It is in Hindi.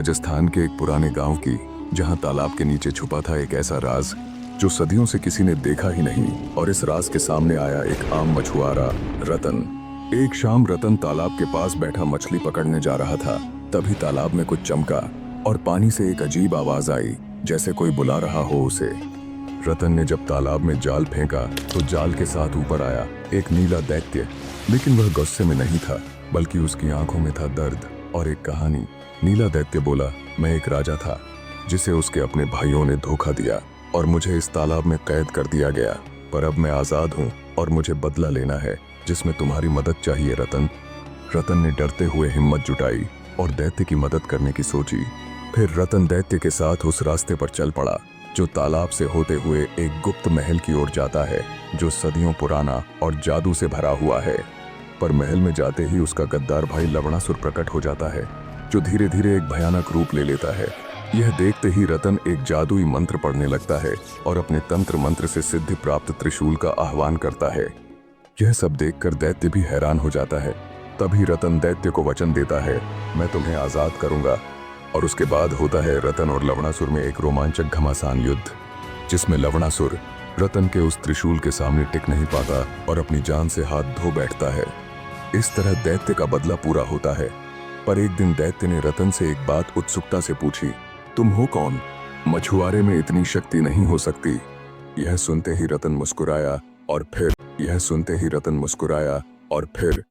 राजस्थान के एक पुराने गांव की, जहां तालाब के नीचे छुपा था एक ऐसा राज जो सदियों से किसी ने देखा ही नहीं। और इस राज के सामने आया एक आम मछुआरा, रतन। एक शाम रतन तालाब के पास बैठा मछली पकड़ने जा रहा था। तभी तालाब में कुछ चमका और पानी से एक अजीब आवाज आई, जैसे कोई बुला रहा हो उसे। रतन ने जब तालाब में जाल फेंका तो जाल के साथ ऊपर आया एक नीला दैत्य। लेकिन वह गुस्से में नहीं था, बल्कि उसकी आंखों में था दर्द और एक कहानी। नीला दैत्य बोला, मैं एक राजा था जिसे उसके अपने भाइयों ने धोखा दिया और मुझे इस तालाब में कैद कर दिया गया। पर अब मैं आजाद हूँ और मुझे बदला लेना है, जिसमें तुम्हारी मदद चाहिए रतन। रतन ने डरते हुए हिम्मत जुटाई और दैत्य की मदद करने की सोची। फिर रतन दैत्य के साथ उस रास्ते पर चल पड़ा जो तालाब से होते हुए एक गुप्त महल की ओर जाता है, जो सदियों पुराना और जादू से भरा हुआ है। पर महल में जाते ही उसका गद्दार भाई लवणासुर प्रकट हो जाता है, जो धीरे धीरे एक भयानक रूप ले लेता है। यह देखते ही रतन एक जादुई मंत्र पढ़ने लगता है और अपने तंत्र मंत्र से सिद्धि प्राप्त त्रिशूल का आह्वान करता है। यह सब देखकर दैत्य भी हैरान हो जाता है। तभी रतन दैत्य को वचन देता है, मैं तुम्हें आजाद करूंगा। और उसके बाद होता है रतन और लवणासुर में एक रोमांचक घमासान युद्ध, जिसमें लवणासुर रतन के उस त्रिशूल के सामने टिक नहीं पाता और अपनी जान से हाथ धो बैठता है। इस तरह दैत्य का बदला पूरा होता है। पर एक दिन दैत्य ने रतन से एक बात उत्सुकता से पूछी, तुम हो कौन? मछुआरे में इतनी शक्ति नहीं हो सकती। यह सुनते ही रतन मुस्कुराया और फिर